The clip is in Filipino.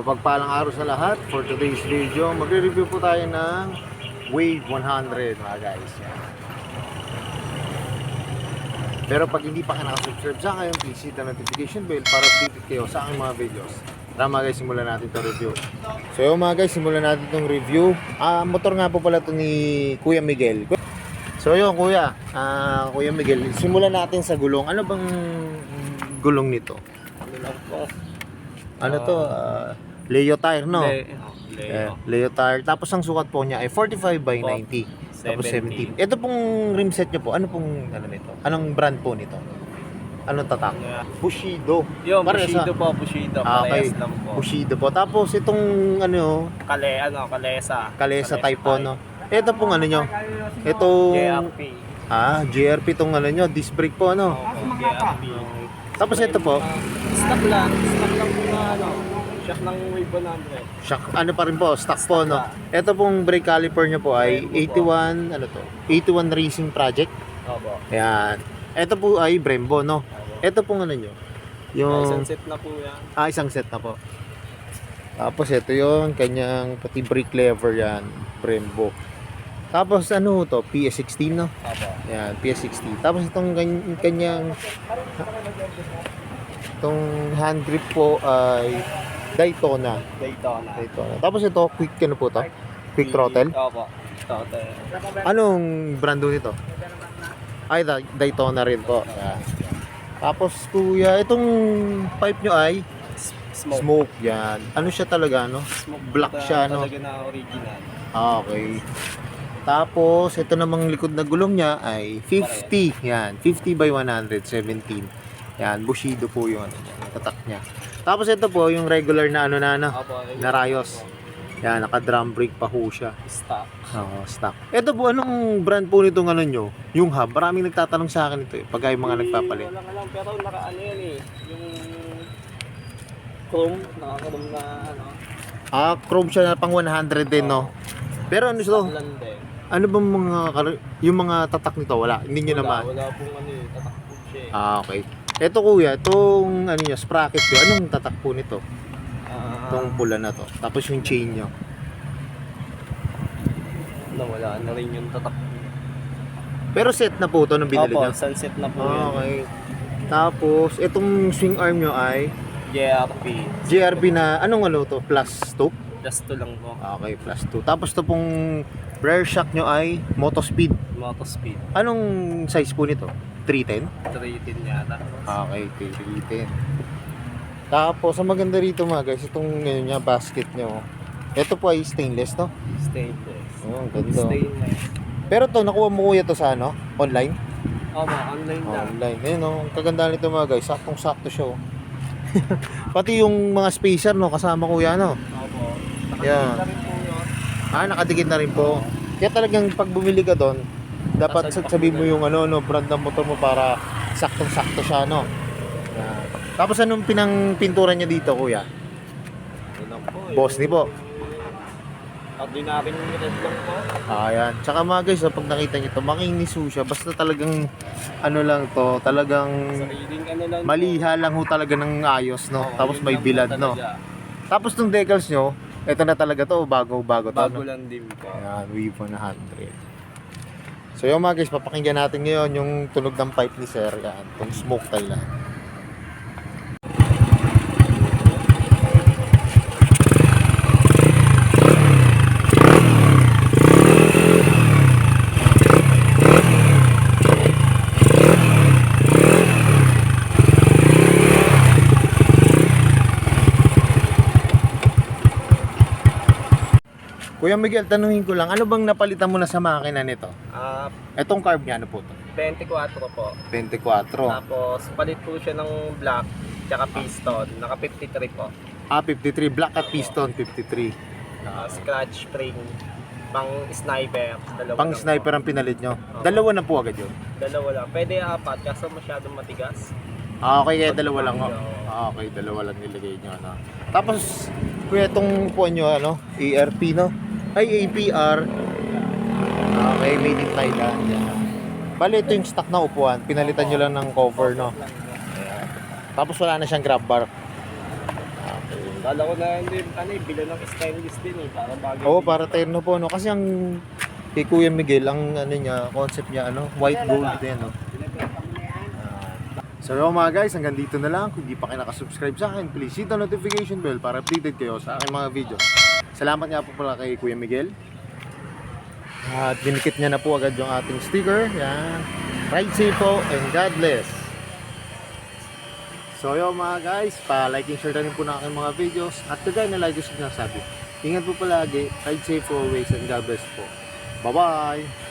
Mapagpalang araw sa lahat. For today's video, magre-review po tayo ng Wave 100 mga guys. Yan. Pero pag hindi pa kayo nakasubscribe sa akin, please hit the notification bell para updated kayo sa aking mga videos. Tara mga guys, simulan natin itong review. So yun mga guys, simulan natin itong review. Motor nga po pala ito ni Kuya Miguel. So yun Kuya Miguel, simulan natin sa gulong. Ano bang gulong nito? Ano to? Leo tire, no? Leo tire. Tapos ang sukat po niya ay 45 by 90. Tapos 17. Ito pong rim set niyo po. Ano pong ano nito? Anong brand po nito? Anong tatak? Bushido. Yung Bushido po, Bushido. Okay. Lang po. Bushido po. Tapos itong ano? Kalesa. Kalesa type po, no? Ito pong ano nyo? Itong JRP. JRP itong ano nyo? Disc brake po, ano? JRP. Tapos ito po? Stock lang po na ano. Shock ng Wave 100. Shock, ano pa rin po, stock po, no? Ito pong brake caliper nyo po ay 81, ano to? 81 Racing Project. Opo. Ayan. Ito po ay Brembo, no? Ito pong ano nyo? Isang set na po yan. Isang set na po. Tapos ito yung kanyang pati brake lever yan, Brembo. Tapos ano to? PS16, no? Opo. Ayan, PS16. Tapos itong kanyang itong hand grip po ay Daytona. Tapos ito, quick ano po to? Quick throttle? Opo. Throttle. Anong brando nito? Ay, Daytona rin po. Ayan. Tapos kuya, itong pipe nyo ay smoke. Yan. Ano siya talaga, no? Black siya, no? Talaga na original. Okay. Tapos, ito namang likod na gulong niya ay 50. Yan. 50 by 117. Yan. Bushido po yung ano, tatak niya. Tapos ito po, yung regular na ano na ano, Opo. na Rayos. Yan, naka-drum brake pa ho siya. Stock. Oo, stock. Ito po, anong brand po nitong ano nyo? Yung hub. Maraming nagtatanong sa akin ito eh. Pag yung mga nagpapalit. Wala nga lang, pero naka-ano yan eh. Yung chrome, naka-chrome na ano. Chrome siya na pang 100 din, no? Pero ano ito? Stock lang din. Ano bang mga, yung mga tatak nito? Wala. Hindi nyo naman. Wala pong ano eh, tatak po siya eh. Okay. Ito kuya, itong ano nyo, sprocket nyo. Anong tatak po nito? Itong pula na to. Tapos yung chain nyo. Wala na rin yung tatak. Pero set na po ito nung binili Opo, nyo? sunset na po yan. Okay. Tapos, itong swing arm nyo ay JRP. JRB na, anong ano to? Plus 2? Just to lang po. Okay, plus 2. Tapos ito pong rear shock nyo ay Motospeed. Moto speed. Anong size po nito? 310? 310 yata. Okay, 310. Tapos, ang maganda rito mga guys, itong ano niya, basket nyo. Ito po ay stainless, no? Stainless. Oh, ang ganda. Stainless. Pero to, nakuha mo kuya to sa ano? Online? Opo, online lang. Online. Ayun, no? Ang kaganda nito mga guys, saktong-sakto siya, oh. Pati yung mga spacer, no? Kasama kuya, no? Opo. Yeah. Nakakita rin po yun. Nakadikit na rin po. Kaya talagang pag bumili ka doon, dapat sabihin mo yung ano, no, brand ng motor mo para saktong-sakto siya, no? Yan. Tapos anong pintura niya dito, kuya? Ito lang po. Boss ni po. Ordinary red lang po. Ayan. Tsaka mga guys, pag nakita niyo to, makinis ho siya. Basta talagang ano lang to, talagang Sariling ano lang. maliha lang ho talaga ng ayos, no? Oo, Tapos yun may lang po bilad, no? talaga. Tapos tong decals nyo, ito na talaga to, bago-bago to, Bago no? lang din po. Ayan, Wave 100. So yung mga guys, papakinggan natin ngayon yung tunog ng pipe ni Sir. Yan, itong smoke Thailand. Kuya Miguel, tanungin ko lang, ano bang napalitan mo na sa makina nito? Etong carb niya, ano po to? 24 po. 24. Tapos palit po siya ng black tsaka piston. Naka 53 po. 53, black at piston, 53. Scratch spring. Pang sniper. Dalawa Pang lang sniper po. ang pinalit nyo. Oo. Dalawa na po agad yun. Dalawa lang. Pwede apat kaso masyadong matigas. Okay, kaya dalawa lang. Okay, dalawa lang nilagay nyo. Ano. Tapos, kuya, itong po nyo, ano, ERP, no? Ay, APR. Okay, made in Thailand. Yan. Bali, ito yung stock na upuan. Pinalitan nyo lang ng cover, no? Ayan. Tapos wala na siyang grab bar. Okay. Kala ko na hindi, bilan ng stainless din eh. Para bagay. Oo, para terno po, no? Kasi ang kay Kuya Miguel, ang ano niya, concept niya, ano, white gold din, no? So yun mga guys, hanggang dito na lang. Kung hindi pa kayo nakasubscribe sa akin, please hit the notification bell para updated kayo sa aking mga videos. Salamat nga po pala kay Kuya Miguel. At dinikit niya na po agad yung ating sticker. Yan. Ride safe po and God bless. So yun mga guys, pa-like and share na rin po na aking mga videos. At kagaya na like ko sinasabi, ingat po palagi, ride safe always and God bless po. Bye-bye!